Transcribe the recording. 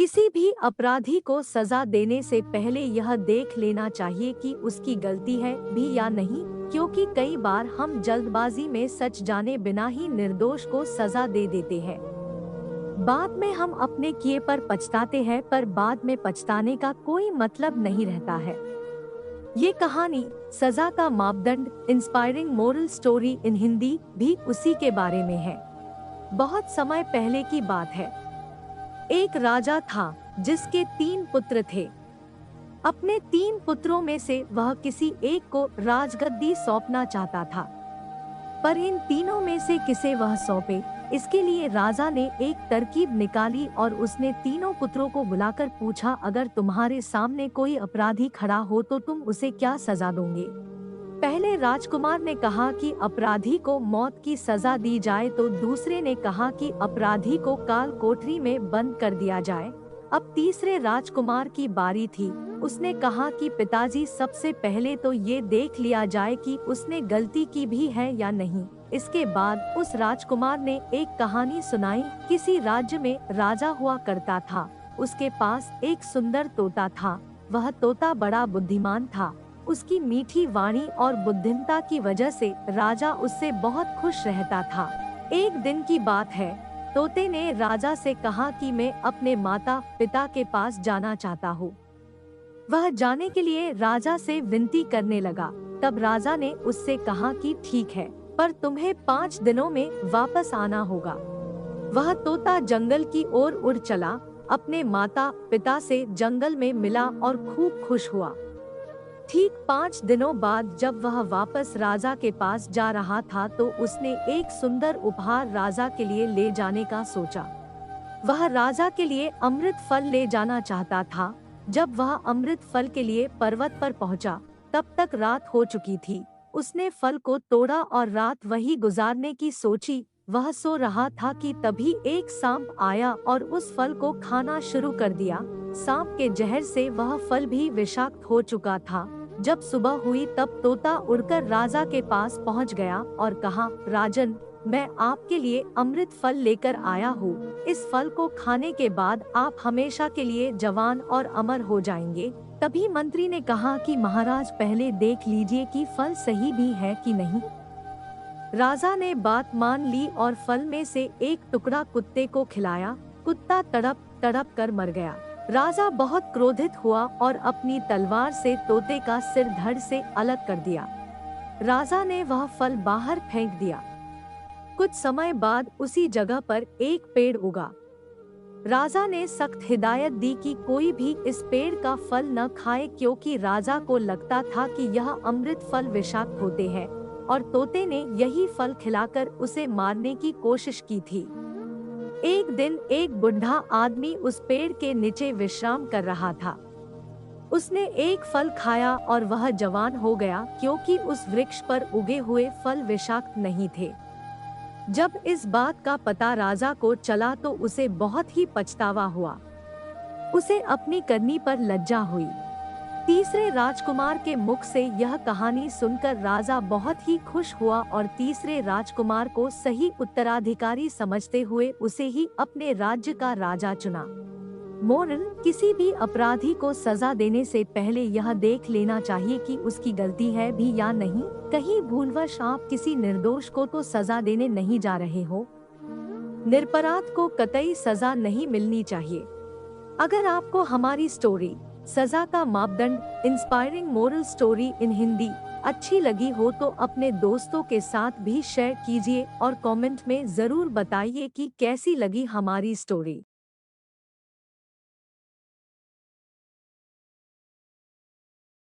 किसी भी अपराधी को सजा देने से पहले यह देख लेना चाहिए कि उसकी गलती है भी या नहीं, क्योंकि कई बार हम जल्दबाजी में सच जाने बिना ही निर्दोष को सजा दे देते हैं। बाद में हम अपने किए पर पछताते हैं, पर बाद में पछताने का कोई मतलब नहीं रहता है। ये कहानी सजा का मापदंड inspiring moral story in Hindi भी उसी के बारे में है। बहुत समय पहले की बात है। एक राजा था जिसके 3 पुत्र थे। अपने 3 पुत्रों में से वह किसी एक को राजगद्दी सौंपना चाहता था, पर इन तीनों में से किसे वह सौंपे, इसके लिए राजा ने एक तरकीब निकाली और उसने तीनों पुत्रों को बुलाकर पूछा, अगर तुम्हारे सामने कोई अपराधी खड़ा हो तो तुम उसे क्या सजा दोगे? पहले राजकुमार ने कहा कि अपराधी को मौत की सजा दी जाए, तो दूसरे ने कहा कि अपराधी को काल कोठरी में बंद कर दिया जाए। अब तीसरे राजकुमार की बारी थी। उसने कहा कि पिताजी, सबसे पहले तो ये देख लिया जाए कि उसने गलती की भी है या नहीं। इसके बाद उस राजकुमार ने एक कहानी सुनाई। किसी राज्य में राजा हुआ करता था। उसके पास एक सुंदर तोता था। वह तोता बड़ा बुद्धिमान था। उसकी मीठी वाणी और बुद्धिमता की वजह से राजा उससे बहुत खुश रहता था। एक दिन की बात है, तोते ने राजा से कहा कि मैं अपने माता पिता के पास जाना चाहता हूँ। वह जाने के लिए राजा से विनती करने लगा। तब राजा ने उससे कहा कि ठीक है, पर तुम्हें 5 दिनों में वापस आना होगा। वह तोता जंगल की ओर उड़ चला, अपने माता पिता से जंगल में मिला और खूब खुश हुआ। ठीक 5 दिनों बाद जब वह वापस राजा के पास जा रहा था, तो उसने एक सुंदर उपहार राजा के लिए ले जाने का सोचा। वह राजा के लिए अमृत फल ले जाना चाहता था। जब वह अमृत फल के लिए पर्वत पर पहुंचा, तब तक रात हो चुकी थी। उसने फल को तोड़ा और रात वही गुजारने की सोची। वह सो रहा था कि तभी एक सांप आया और उस फल को खाना शुरू कर दिया। सांप के जहर से वह फल भी विषाक्त हो चुका था। जब सुबह हुई तब तोता उड़कर राजा के पास पहुंच गया और कहा, राजन, मैं आपके लिए अमृत फल लेकर आया हूँ। इस फल को खाने के बाद आप हमेशा के लिए जवान और अमर हो जाएंगे। तभी मंत्री ने कहा कि महाराज, पहले देख लीजिए कि फल सही भी है कि नहीं। राजा ने बात मान ली और फल में से एक टुकड़ा कुत्ते को खिलाया। कुत्ता तड़प तड़प कर मर गया। राजा बहुत क्रोधित हुआ और अपनी तलवार से तोते का सिर धड़ से अलग कर दिया। राजा ने वह फल बाहर फेंक दिया। कुछ समय बाद उसी जगह पर एक पेड़ उगा। राजा ने सख्त हिदायत दी कि कोई भी इस पेड़ का फल न खाए, क्योंकि राजा को लगता था कि यह अमृत फल विषाक्त होते हैं और तोते ने यही फल खिलाकर उसे मारने की कोशिश की थी। एक दिन एक बुढ़ा आदमी उस पेड़ के नीचे विश्राम कर रहा था। उसने एक फल खाया और वह जवान हो गया, क्योंकि उस वृक्ष पर उगे हुए फल विषाक्त नहीं थे। जब इस बात का पता राजा को चला तो उसे बहुत ही पछतावा हुआ। उसे अपनी करनी पर लज्जा हुई। तीसरे राजकुमार के मुख से यह कहानी सुनकर राजा बहुत ही खुश हुआ और तीसरे राजकुमार को सही उत्तराधिकारी समझते हुए उसे ही अपने राज्य का राजा चुना। मोरल: किसी भी अपराधी को सजा देने से पहले यह देख लेना चाहिए कि उसकी गलती है भी या नहीं। कहीं भूलवश आप किसी निर्दोष को तो सजा देने नहीं जा रहे हो। निरपराध को कतई सजा नहीं मिलनी चाहिए। अगर आपको हमारी स्टोरी सजा का मापदंड inspiring moral story in Hindi अच्छी लगी हो तो अपने दोस्तों के साथ भी शेयर कीजिए और कमेंट में जरूर बताइए कि कैसी लगी हमारी स्टोरी।